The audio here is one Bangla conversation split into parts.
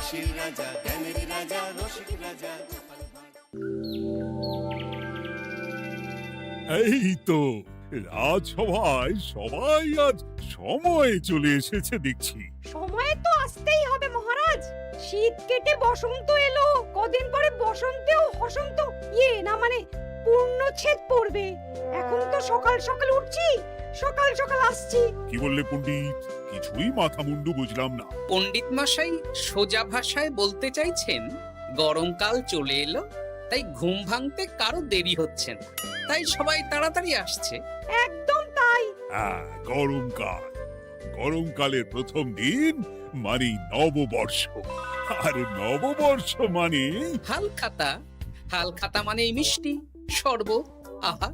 হাসির রাজা, জ্ঞানের রাজা, রসিক রাজা। এই তো রাজসভায় সবাই আজ সময়ে চলে এসেছে দেখছি। সময় তো আসতেই হবে মহারাজ। শীত কেটে বসন্ত এলো, কদিন পরে বসন্তেও বসন্ত না মানে পূর্ণচ্ছেদ পড়বে। এখন তো সকাল সকাল উঠছি, সকাল সকাল আসছি। কি বললে পণ্ডিত? কিছুই মাথা মুন্ডু বুঝলাম না। পণ্ডিত মশাই সোজা ভাষায় বলতে চাইছেন গরমকাল চলে এলো, তাই ঘুম ভাঙতে কারো দেরি হচ্ছে না, তাই সবাই তাড়াতাড়ি আসছে। একদম তাই। হ্যাঁ, গরমকাল। গরমকালের প্রথম দিন মানে নববর্ষ, আর নববর্ষ মানে হালখাতা। হালখাতা মানে মিষ্টি শরবত। আহা,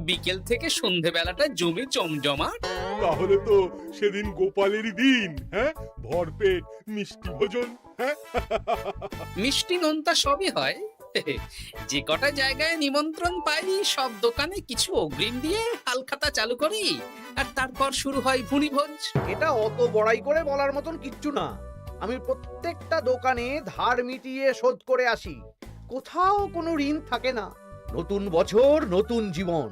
বিকেল থেকে সন্ধেবেলাটা জমে জমজমাট। তাহলে তো সেদিন গোপালেরই দিন। হ্যাঁ, ভরপেট মিষ্টি ভোজন। হ্যাঁ, মিষ্টি নোনতা সবই হয়। যে কটা জায়গায় নিমন্ত্রণ পাই সব দোকানে কিছু অগ্রিম দিয়ে হালখাতা চালু করি, আর তারপর শুরু হয় ভুনিভোজ। এটা অত বড়াই করে বলার মতন কিচ্ছু না। আমি প্রত্যেকটা দোকানে ধার মিটিয়ে শোধ করে আসি, কোথাও কোনো ঋণ থাকে না। নতুন বছর নতুন জীবন,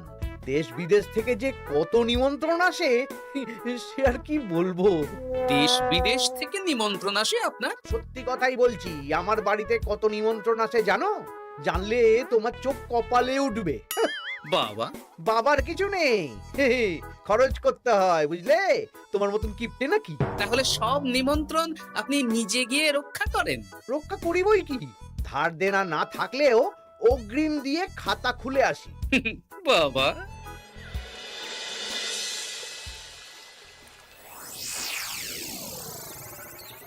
দেশ বিদেশ থেকে যে কত নিমন্ত্রণ আসে সে আর কি বলবো। দেশ বিদেশ থেকে নিমন্ত্রণ আসে আপনার? সত্যি কথাই বলছি, আমার বাড়িতে কত নিমন্ত্রণ আসে জানো? জানলে তোমার চোখ কপালে উঠবে। বাবা, বাবার কিছু নেই, খরচ করতে হয় বুঝলে। তোমার মতন কিপটে নাকি? তাহলে সব নিমন্ত্রণ আপনি নিজে গিয়ে রক্ষা করেন? রক্ষা করিবই কি, ধার দেনা না থাকলেও অগ্রিম দিয়ে খাতা খুলে আসি। বাবা,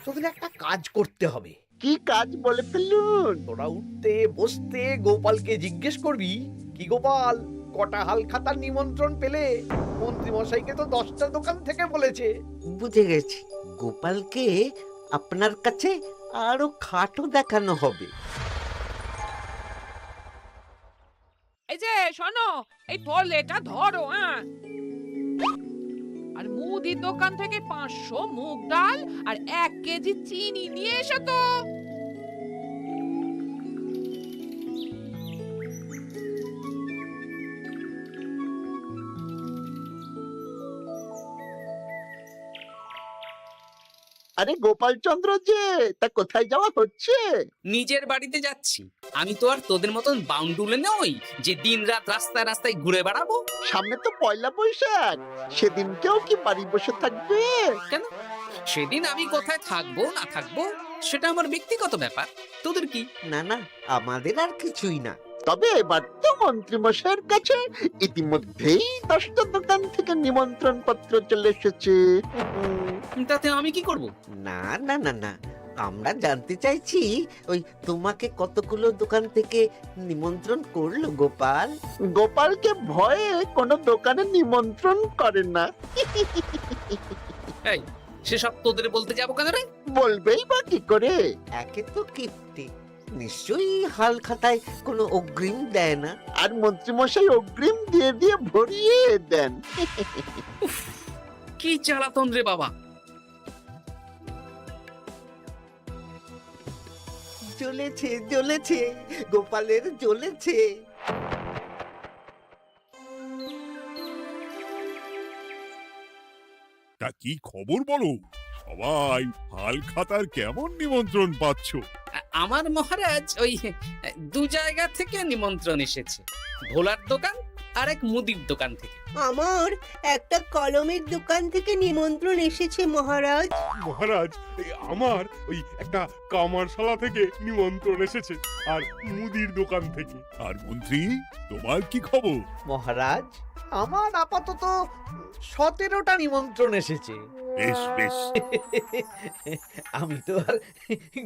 তোদের একটা কাজ করতে হবে। কি কাজ বলে ফেলুন? তোরা উঠতে বসতে গোপালকে জিজ্ঞেস করবি, কি গোপাল, কটা হাল খাতার নিমন্ত্রণ পেলে? মন্ত্রী মশাইকে তো 10টা দোকান থেকে বলেছে। বুঝে গেছি, গোপালকে আপনার কাছে আরো খাটো দেখানো হবে। এই যে শোনো, এই থলেটা ধরো। হ্যাঁ, আর মুদির দোকান থেকে 500 মুগ ডাল আর 1 কেজি চিনি নিয়ে এসো তো। আরে গোপাল চন্দ্র যে, তা কোথায় যাওয়া হচ্ছে? নিজের বাড়িতে যাচ্ছি। আমি তো আর তোদের মতন বাউন্ডুলে নই যে দিন রাত রাস্তায় রাস্তায় ঘুরে বেড়াবো। সামনে তো পয়লা বৈশাখ, সেদিন কেউ কি বাড়ি বসে থাকবে? কেন? সেদিন আমি কোথায় থাকবো না থাকবো সেটা আমার ব্যক্তিগত ব্যাপার, তোদের কি? না না, আমাদের আর কিছুই না। তবে এবার তো মন্ত্রী মশাইয়ের কাছে ইতিমধ্যেই 10টা দোকান থেকে নিমন্ত্রণ পত্র চলে এসেছে। তাতে আমি কি করব? না না না না, আমরা জানতে চাইছি ওই তোমাকে কতগুলো দোকান থেকে নিমন্ত্রণ করলো গোপাল? গোপালকে ভয়ে কোনো দোকানে নিমন্ত্রণ করে না। এই, সেসব তোদের বলতে যাবো কেন রে? বলবেই বা কি করে? একে তো কিপ্টে, নিশ্চয়ই হাল খাতায় কোনো অগ্রিম দেয় না, আর মন্ত্রীমশাই অগ্রিম দিয়ে দিয়ে ভরিয়ে দেন। কি জ্বালাতন রে বাবা। জ্বলেছে জ্বলেছে, গোপালের জ্বলেছে। তা কি খবর বলো? সবাই হালখাতার কেমন নিমন্ত্রণ পাচ্ছ? আমার মহারাজ ওই 2 জায়গা থেকে নিমন্ত্রণ এসেছে, ভোলার দোকান আর এক মুদির দোকান থেকে। আমার একটা কলমের দোকান থেকে নিমন্ত্রণ এসেছে মহারাজ। মহারাজ, আমার ওই একটা কামারশালা থেকে নিমন্ত্রণ এসেছে, আর মুদির দোকান থেকে। আর মন্ত্রী, তোমার কি খবর? মহারাজ, আমার আপাতত 17টা নিমন্ত্রণ এসেছে। বেশ বেশ। আমি তো আর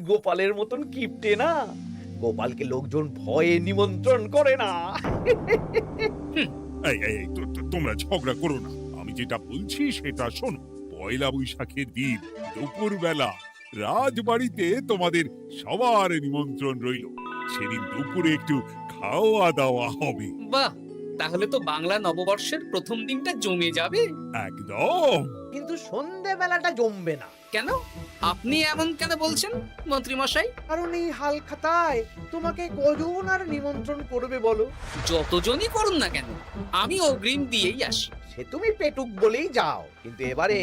গোপালের মতন কিপটে না, গোপালকে লোকজন ভয়ে নিমন্ত্রণ করে না। এই এই এই, তোমরা ঝগড়া করো না, আমি যেটা বলছি সেটা শোনো। পয়লা বৈশাখের দিন দুপুর বেলা রাজবাড়িতে তোমাদের সবার নিমন্ত্রণ রইল। সেদিন দুপুরে একটু খাওয়া দাওয়া হবে। বাহ, তাহলে তো বাংলা নববর্ষের প্রথম দিনটা জমে যাবে। একদম। কিন্তু সন্ধেবেলাটা জমবে না। কেন? আপনি এমন কেন বলছেন মন্ত্রী মশাই? কারণ এই হাল খাতায় তোমাকে কজন আর নিমন্ত্রণ করবে বলো? যতজনই করুন না কেন, আমি অগ্রিম দিয়েই আসি। সে তুমি পেটুক বলেই যাও, কিন্তু এবারে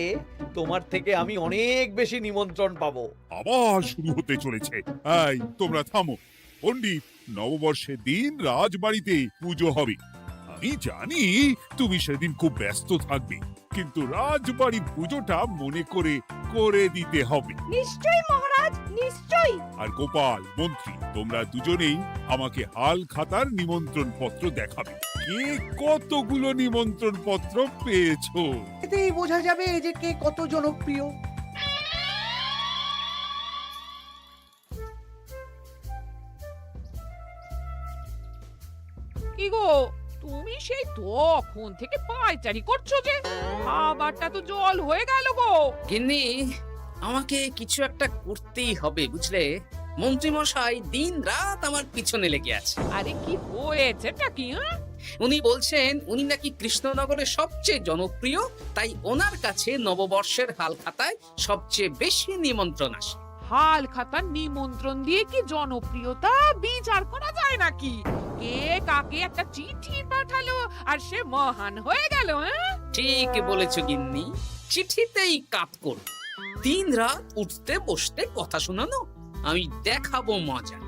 তোমার থেকে আমি অনেক বেশি নিমন্ত্রণ পাবো। আবার শুরু হতে চলেছে। এই তোমরা থামো। পণ্ডিত, নববর্ষের দিন রাজবাড়িতে পুজো হবে। আমি জানি তুমি সেদিন খুব ব্যস্ত থাকবে, কিন্তু রাজবাড়ির পুজোটা মনে করে করে দিতে হবে। নিশ্চয়ই মহারাজ, নিশ্চয়ই। আর গোপাল, মন্ত্রী, তোমরা দুজনেই আমাকে হাল খাতার নিমন্ত্রণ পত্র দেখাবে। কে কতগুলো নিমন্ত্রণ পত্র পেয়েছো? এতেই বোঝা যাবে যে কে কত জনপ্রিয়। কি গো, তুমি সেই তখন থেকে পায়চারি করছো যে? খাবারটা তো জল হয়ে গেল গো। গিন্নি, আমাকে কিছু একটা করতেই হবে বুঝলে। মন্ত্রী মশাই দিন রাত আমার পিছনে লেগে আছে। আরে কি হয়েছেটা কি? উনি বলছেন উনি নাকি কৃষ্ণনগরের সবচেয়ে জনপ্রিয়, তাই ওনার কাছে নববর্ষের হাল খাতায় সবচেয়ে বেশি নিমন্ত্রণ আসে। হাল খাতার নিমন্ত্রণ দিয়ে কি জনপ্রিয়তা বিচার করা যায় নাকি? কে কাকে একটা চিঠি পাঠালো আর সে মহান হয়ে গেল? ঠিক বলেছো গিন্নি, চিঠিতেই কাপ করো। দিন রাত উঠতে বসতে কথা শোনানো, আমি দেখাবো মজা।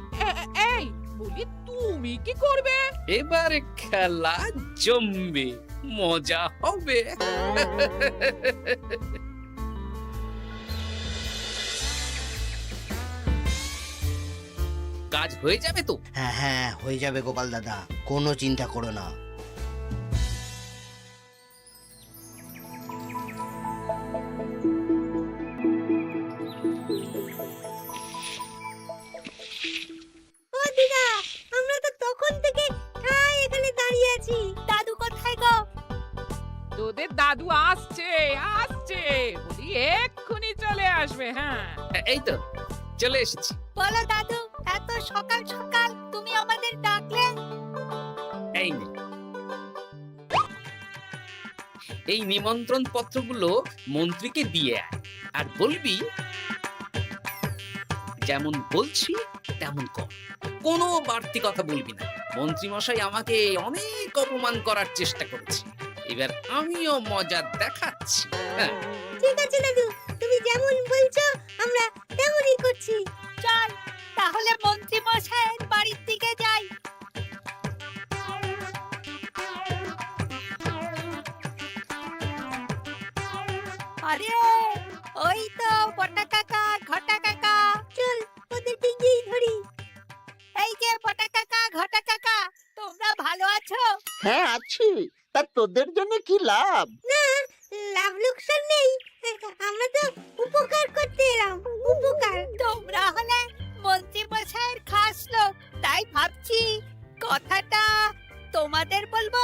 এই বলি, তুমি কি করবে? এবার খেলা জমবে, মজা হবে। কাজ হয়ে যাবে তো? হ্যাঁ হ্যাঁ, হয়ে যাবে গোপাল দাদা, কোনো চিন্তা করো না। ও দিদা, আমরা তো তখন থেকে এখানে দাঁড়িয়ে আছি। দাদু কোথায় গো? তোদের দাদু আসছে আসছে, বলি এক্ষুনি চলে আসবে। হ্যাঁ, এই তো চলে এসেছি। বলো দাদু, এত সকাল সকাল তুমি আমাদের ডাকলে? এই নে, এই নিমন্ত্রণ পত্রগুলো মন্ত্রীকে দিয়ে আয়, আর বলবি যেমন বলছি তেমন কর, কোনো বাড়তি কথা বলবি না। মন্ত্রী মশাই আমাকে অনেক অপমান করার চেষ্টা করেছে, এবার আমিও মজা দেখাচ্ছি। হ্যাঁ, ঠিক আছে দাদু, তুমি যেমন বলছো আমরা তেমনই করছি। চল তাহলে মন্ত্রী মশাইয়ের বাড়ির দিকে যাই। আরে ওই তো বটা কাকা, ঘটা কাকা, চল ওদের দিকেই ধরি। এই যে বটা কাকা, ঘটা কাকা, তোমরা ভালো আছো? হ্যাঁ আছি, তা তোদের জন্য কি লাভ? না, লাভ লোকসান নেই, আমরা তো উপকার করতে এলাম। উপকার? তোমরা হলে মন্ত্রী মশাইয়ের খাস লোক, তাই ভাবছি কথাটা তোমাদের বলবো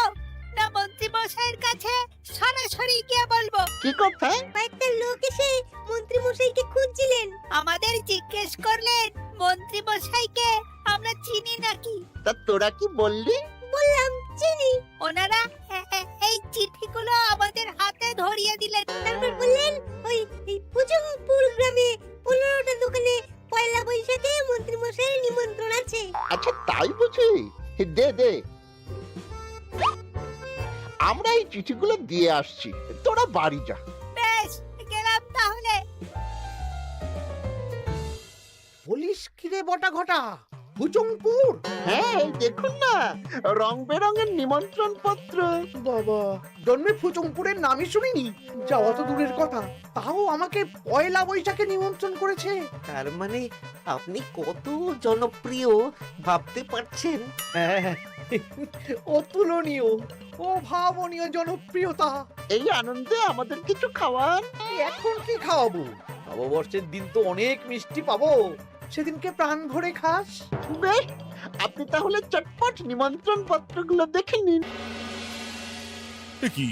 না মন্ত্রী মশাইয়ের কাছে সরাসরি গিয়ে বলবো। কি কথা? একটা লোক এসে মন্ত্রী মশাইকে খুঁজছিলেন, আমাদের জিজ্ঞেস করলেন মন্ত্রী মশাইকে আমরা চিনি নাকি। তা তোরা কি বললি? বললাম চিনি। ওনারা এই চিঠিগুলো আমাদের হাতে ধরিয়ে দিলেন, তারপর বললেন ওই পুজংপুর গ্রামে 15টা দোকানে পয়লা বৈশাখে মন্ত্রী মশাইয়ের নিমন্ত্রণ আছে। আচ্ছা তাই বুঝি? দে দে, আমরা এই চিঠিগুলো দিয়ে আসছি, তোরা বাড়ি যা। বেশ, গেলাম তাহলে। বলিস কিরে বটা ঘটা, ভুজংপুর? হ্যাঁ এই দেখুন না, রং বেরঙের নিমন্ত্রণ পত্র। বাবা, জন্মে ফুচংপুরের নামই শুনিনি, যাওয়া তো দূরের কথা, তাও আমাকে পয়লা বৈশাখে নিমন্ত্রণ করেছে। তার মানে আপনি কত জনপ্রিয় ভাবতে পারছেন? হ্যাঁ, অতুলনীয়, অভাবনীয় জনপ্রিয়তা। এই আনন্দে আমাদের কিছু খাওয়ান। এখন কি খাওয়াবো? নববর্ষের দিন তো অনেক মিষ্টি পাবো, সেদিনকে প্রাণ ভরে খাস। বেশ, আপনি তাহলে চটপট নিমন্ত্রণ পত্রগুলো দেখে নিন। এ কি,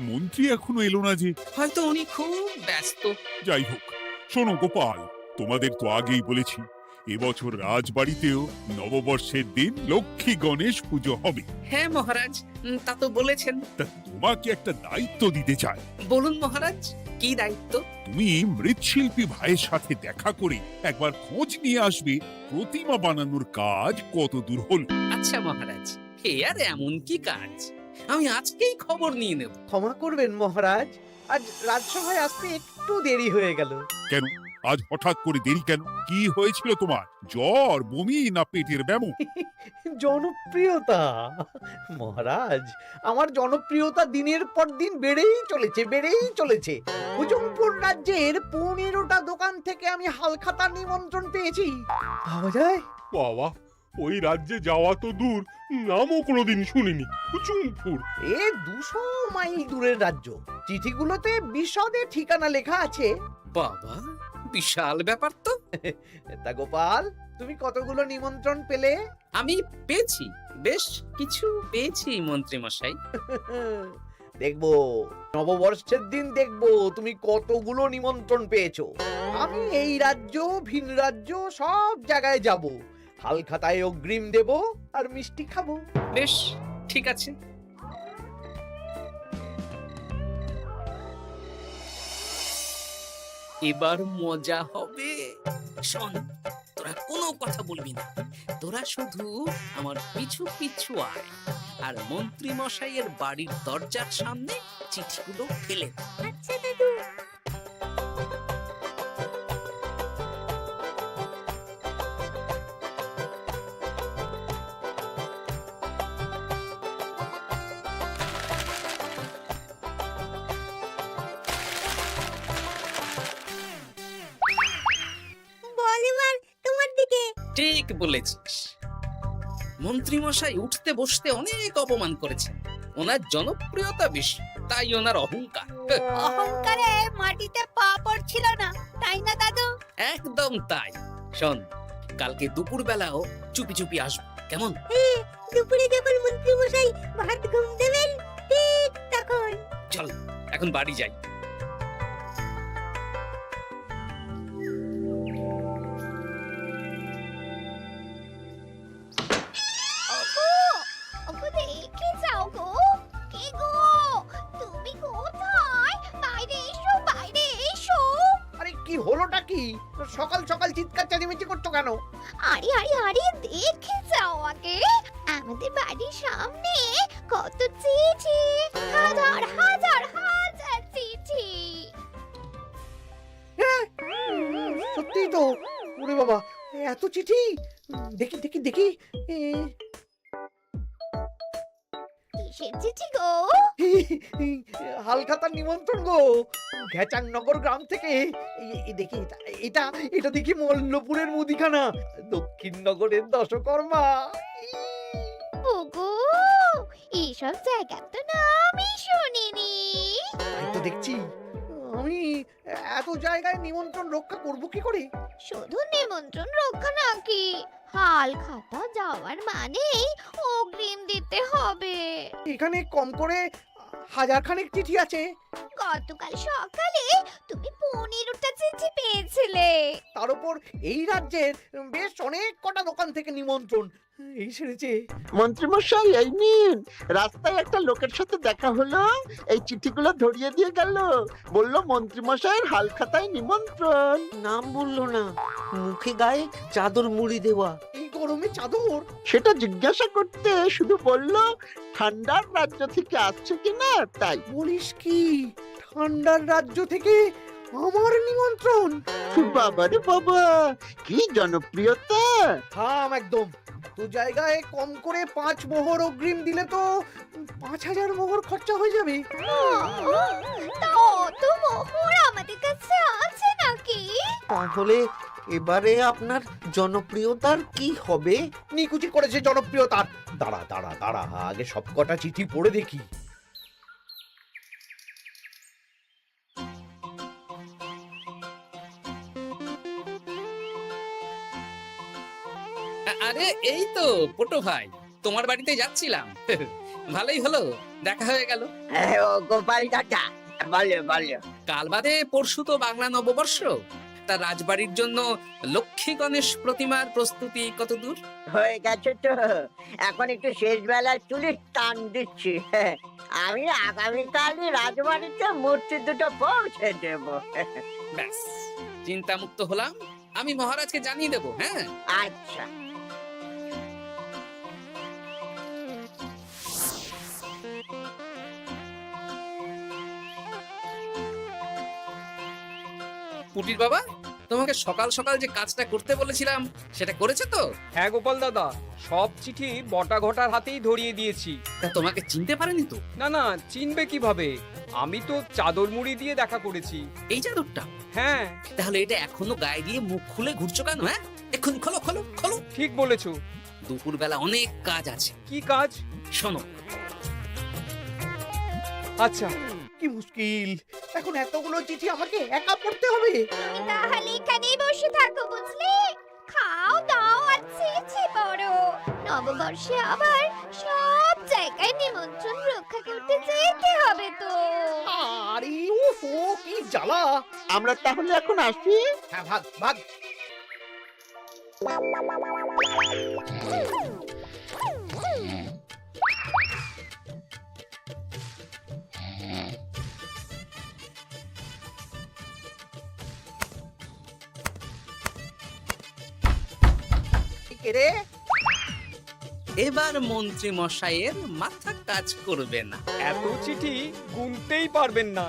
মন্ত্রী এখনো এলো না যে? হয়তো উনি খুব ব্যস্ত। যাই হোক, শোনো গোপাল, তোমাদের তো আগেই বলেছি এবছর রাজবাড়িতেও নববর্ষের দিন লক্ষ্মী গণেশ পুজো হবে। হ্যাঁ মহারাজ, তা তো বলেছেন। তা তোমাকে একটা দায়িত্ব দিতে চাই। বলুন মহারাজ, কি দায়িত্ব? তুমি মৃৎশিল্পী ভাইয়ের সাথে দেখা করে একবার খোঁজ নিয়ে আসবে প্রতিমা বানানোর কাজ কত দূর হলো। আচ্ছা মহারাজ, এ আর এমন কি কাজ, আমি আজকেই খবর নিয়ে নেব। ক্ষমা করবেন মহারাজ, আজ রাজসভায় আসতে একটু দেরি হয়ে গেল। কেন আজ হঠাৎ করে দেরি কেন? কি হয়েছিল তোমার? জ্বর, বমি না পেটের ব্যামো? জনপ্রিয়তা মহারাজ, আমার জনপ্রিয়তা দিনের পর দিন বেড়েই চলেছে। হুজুমপুর রাজ্যের 15টা দোকান থেকে আমি হালখাতার নিমন্ত্রণ পেয়েছি। ভাবা যায়? বাবা, ওই রাজ্যে যাওয়া তো দূর, নামও কোনোদিন শুনিনি। হুজুমপুর! এ 200 মাইল দূরের রাজ্য। চিঠিগুলোতে বিশদে ঠিকানা লেখা আছে। বাবা, বিশাল ব্যাপার তো। তা গোপাল, তুমি কতগুলো নিমন্ত্রণ পেলে? আমি পেয়েছি, বেশ কিছু পেয়েছি মন্ত্রী মশাই। দেখবো নববর্ষের দিন দেখবো তুমি কতগুলো নিমন্ত্রণ পেয়েছো। আমি এই রাজ্য ভিন রাজ্য সব জায়গায় যাব, হালখাতায় অগ্রিম দেব আর মিষ্টি খাবো। বেশ, ঠিক আছে। এবার মজা হবে। শোন, তোরা কোনো কথা বলবি না, তোরা শুধু আমার পিছু পিছু আয় আর মন্ত্রী মশাইয়ের বাড়ির দরজার সামনে চিঠিগুলো ফেলে দে। আচ্ছা দাদু। বল এবার তোমার দিকে। ঠিক বলেছিস, মন্ত্রী মশাই উঠতে বসতে অনেক অপমান করেছেন। ওনার জনপ্রিয়তা বেশি, তাই ওনার অহংকার। অহংকারে মাটিতে পা পড়ছিল না, তাই না দাদু? একদম তাই। শোন, কালকে দুপুর বেলাও চুপি চুপি আসবো, কেমন? দুপুরে যখন মন্ত্রী মশাই ভাত ঘুম দেবেন ঠিক তখন। চল এখন বাড়ি যাই। দেখে যাও গো। কে গো? তুমি কোথায়? বাইরে এসো, বাইরে এসো। আরে কি হলোটা কি? সকাল সকাল চিৎকার চেঁচামেচি করছো কেন? আরে আরে আরে দেখে যাও আগে, আমাদের বাড়ির সামনে কত চিঠি, হাজার হাজার হাজার চিঠি। সত্যি তো, ওরে বাবা, এত চিঠি! দেখি দেখি দেখি। কিসের চিঠি গো? হালখাতার নিমন্ত্রণ গো, ঘেচাংনগর গ্রাম থেকে। দেখি এটা এটা দেখি মল্লপুরের মুদিখানা, দক্ষিণনগরের দশকর্মা। ওগো, এইসব জায়গা তো নামই শুনিনি। তাই তো দেখছি। আমি এত জায়গায় নিমন্ত্রণ রক্ষা করব কি করে? শুধু নিমন্ত্রণ রক্ষা নাকি, হালখাতা যাওয়ার মানেই অগ্রিম দিতে হবে। এখানে কম করে 1000 খানেক চিঠি আছে। গতকাল সকালে তুমি 15টা চিঠি পেয়েছিলে। তার উপর এই রাজ্যের বেশ অনেক কটা দোকান থেকে নিমন্ত্রণ এই সেরেছে। মন্ত্রীমশাই, এই নিন। রাস্তায় একটা লোকের সাথে দেখা হলো, এই চিঠিগুলো ধরিয়ে দিয়ে গেল, বলল মন্ত্রীমশাইয়ের হালখাতায় নিমন্ত্রণ। নাম বললো না, মুখে গায়ে চাদর মুড়ি দেওয়া। এই গরমে চাদর? সেটা জিজ্ঞাসা করতে শুধু বলল ঠান্ডার রাজ্য থেকে আসছে কিনা তাই। বলিস কি? ঠান্ডার রাজ্য থেকে আমার নিমন্ত্রণ? বাবারে বাবা, কি জনপ্রিয়তা! থাম একদম। তো জায়গায় কম করে 5 মোহর অগ্রিম দিলে তো 5000 মোহর খরচা হয়ে যাবে। তা অত মোহর আমাদের কাছে আছে নাকি? তাহলে এবারে আপনার জনপ্রিয়তার কি হবে? নিকুচি করেছে জনপ্রিয়তার। দাঁড়া দাঁড়া দাঁড়া, আগে সব কটা চিঠি পড়ে দেখি। আরে এই তো পটু ভাই, তোমার বাড়িতে যাচ্ছিলাম। ভালোই হলো, দেখা হয়ে গেল। গোপাল দাদা, বলো বলো। কাল বাদে পরশু তো বাংলা নববর্ষ, তা রাজবাড়ির জন্য লক্ষ্মী গণেশ প্রতিমার প্রস্তুতি কত দূর হয়ে গেছে? তো এখন একটু শেষ বেলার চুলির টান দিচ্ছি। আমি আগামীকালই রাজবাড়িতে মূর্তি দুটো পৌঁছে দেব। ব্যাস চিন্তামুক্ত হলাম। আমি মহারাজকে জানিয়ে দেবো। হ্যাঁ, আচ্ছা। পুটির বাবা, তোমাকে সকাল সকাল যে কাজটা করতে বলেছিলাম সেটা করেছে তো? হ্যাঁ গোপাল দাদা, সব চিঠি বটা ঘটার হাতেই ধরিয়ে দিয়েছি। তা তোমাকে চিনতে পারেনি তো? না না, চিনবে কিভাবে? আমি তো চাদর মুড়ি দিয়ে দেখা করেছি। এই চাদরটা? হ্যাঁ। তাহলে এটা এখনো গায়ে দিয়ে মুখ খুলে ঘুরছো কেন? হ্যাঁ, এক্ষুনি খোলো খোলো খোলো। ঠিক বলেছো। দুপুরবেলা অনেক কাজ আছে। কি কাজ? শোনো। আচ্ছা। কি মুশকিল, এখন এতগুলো চিঠি আমাকে একা পড়তে হবে। তাহলে এখানেই বসে থাকো, বুঝলে? খাও দাও আর চিঠি পড়ো। নববর্ষে আবার সব জায়গায় নিমন্ত্রণ রক্ষা করতে যেতে হবে তো। আরে ও কি জ্বালা। আমরা তাহলে এখন আসি। হ্যাঁ, ভাগ ভাগ। রে এবার মন্ত্রী মশাইয়ের মাথা কাজ করবে না। এত চিঠি গুনতেই পারবেন না।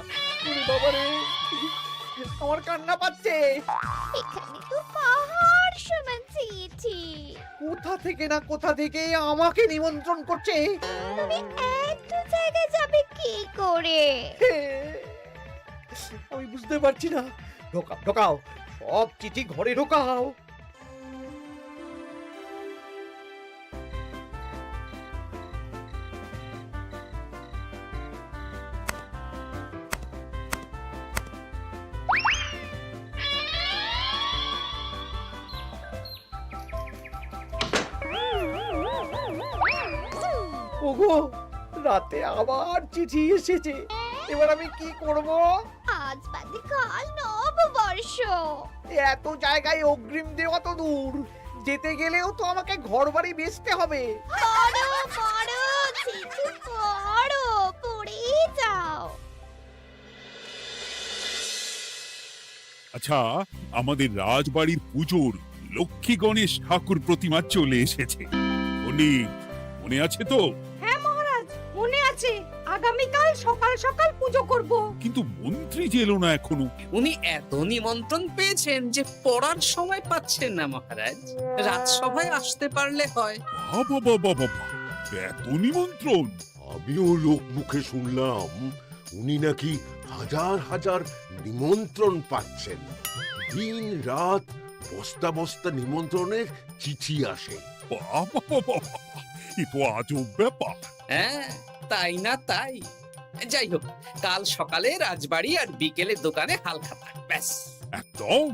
বাবারে, আমার কান্না পাচ্ছে। এখানে তো পাহাড় সমান চিঠি। কোথা থেকে না কোথা থেকে আমাকে নিমন্ত্রণ করছে। তুমি এত জায়গায় যাবে কি করে? আমি বুঝতে পারছি না। ঢোকাও ঢোকাও, সব চিঠি ঘরে ঢোকাও। ওগো, রাতে আবার চিঠি এসেছে। এবার আমি কি করব? আজ বাদে কাল নববর্ষ। এত জায়গায় অগ্রিম দেওয়া তো দূর, যেতে গেলেও তো আমাকে ঘর বাড়ি বেচতে হবে। পড়ো পড়ো চিঠি পড়ো, পড়েই যাও। আচ্ছা, আমাদের রাজবাড়ির পুজোর লক্ষ্মী গণেশ ঠাকুর প্রতিমা চলে এসেছে। পণ্ডিত, মনে আছে তো? হ্যাঁ মহারাজ, মনে আছে। আগামীকাল সকাল সকাল পুজো করব। কিন্তু মন্ত্রী যে এলো না এখনো। উনি এত নিমন্ত্রণ পেয়েছেন যে পড়ার সময় পাচ্ছেন না মহারাজ। রাজসভায় আসতে পারলে হয়। বাবা বাবা বাবা, এত নিমন্ত্রণ! আমিও লোক মুখে শুনলাম উনি নাকি হাজার হাজার নিমন্ত্রণ পাচ্ছেন। দিন রাত বস্তা বস্তা নিমন্ত্রণের চিঠি আসে। বাবা বাবা, এ তো আজব ব্যাপার। হ্যাঁ, তাই না তাই। যাই হোক, কাল সকালে রাজবাড়ি আর বিকেলে দোকানে হালখাতা, ব্যাস। একদম।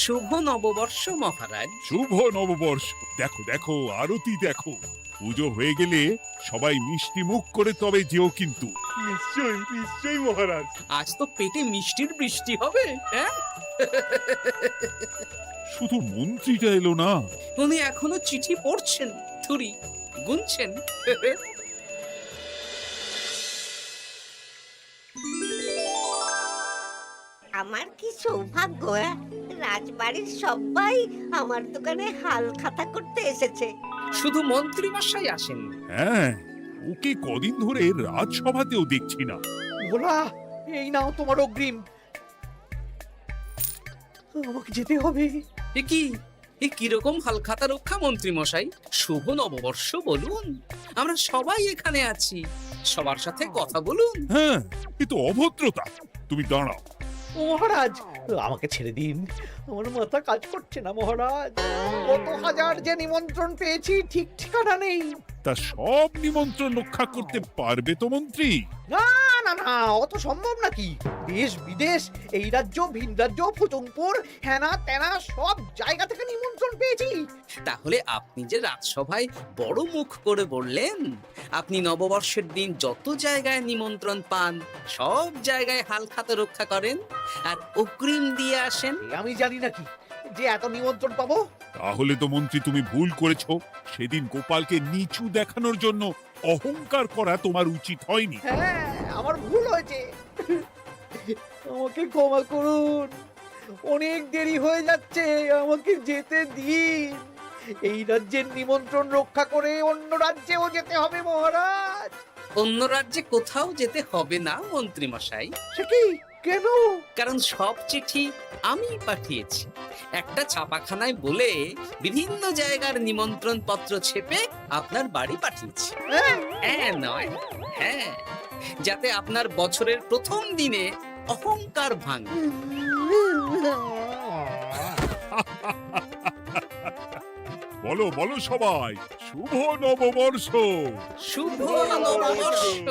শুভ নববর্ষ মহারাজ। শুভ নববর্ষ। দেখো দেখো, আরতি দেখো। পুজো হয়ে গেলে সবাই মিষ্টি মুখ করে তবে যেও কিন্তু। নিশ্চয়ই নিশ্চয়ই মহারাজ। আজ তো পেটে মিষ্টির বৃষ্টি হবে। হ্যাঁ, শুধু মন্ত্রীটা এলো না। উনি এখনো চিঠি পড়ছেন, থুরি গুনছেন। আমার কি সৌভাগ্য, রাজবাড়ির সবাই আমার দোকানে হাল খাতা করতে এসেছে। শুধু মন্ত্রী মশাই আসেন। হ্যাঁ, ওকে কদিন ধরে রাজসভাতেও দেখছি না। ভোলা, এই নাও তোমার অগ্রিম। আমাকে যেতে হবে। এ কি, এ কিরকম হালখাতা রক্ষা মন্ত্রী মশাই? শুভ নববর্ষ বলুন, আমরা সবাই এখানে আছি, সবার সাথে কথা বলুন। হ্যাঁ, এ তো অভদ্রতা। তুমি দাঁড়াও। মহারাজ, আমাকে ছেড়ে দিন। আমার মাথা কাজ করছে না মহারাজ। কত হাজার যে নিমন্ত্রণ পেয়েছি, ঠিক ঠিকানা নেই। তা সব নিমন্ত্রণ রক্ষা করতে পারবে তো মন্ত্রী? না না না অত সম্ভব নাকি? দেশ বিদেশ, এই রাজ্য ভিন রাজ্য, ফতুংপুর, হ্যানা ত্যানা সব জায়গা থেকে নিমন্ত্রণ পেয়েছি। তাহলে আপনি যে রাজসভায় বড় মুখ করে বললেন আপনি নববর্ষের দিন যত জায়গায় নিমন্ত্রণ পান সব জায়গায় হালখাতা রক্ষা করেন আর অগ্রিম দিয়ে আসেন। এ আমি জানি নাকি যে এত নিমন্ত্রণ পাবো? তাহলে তো মন্ত্রী তুমি ভুল করেছো। সেদিন গোপালকে নিচু দেখানোর জন্য অহংকার করা তোমার উচিত হয়নি। হ্যাঁ আমার ভুল হয়েছে, আমাকে ক্ষমা করুন। অনেক দেরি হয়ে যাচ্ছে, আমাকে যেতে দিন। এই রাজ্যের নিমন্ত্রণ রক্ষা করে অন্য রাজ্যেও যেতে হবে মহারাজ। অন্য রাজ্যে কোথাও যেতে হবে না মন্ত্রী মশাই। সে কি? কেন? কারণ সব চিঠি আমি পাঠিয়েছি। একটা ছাপাখানায় বলে বিভিন্ন জায়গার নিমন্ত্রণ পত্র ছেপে আপনার বাড়ি পাঠিয়েছি। হ্যাঁ নয় হ্যাঁ, যাতে আপনার বছরের প্রথম দিনে অহংকার ভাঙে। বলো বলো সবাই, শুভ নববর্ষ। শুভ নববর্ষ।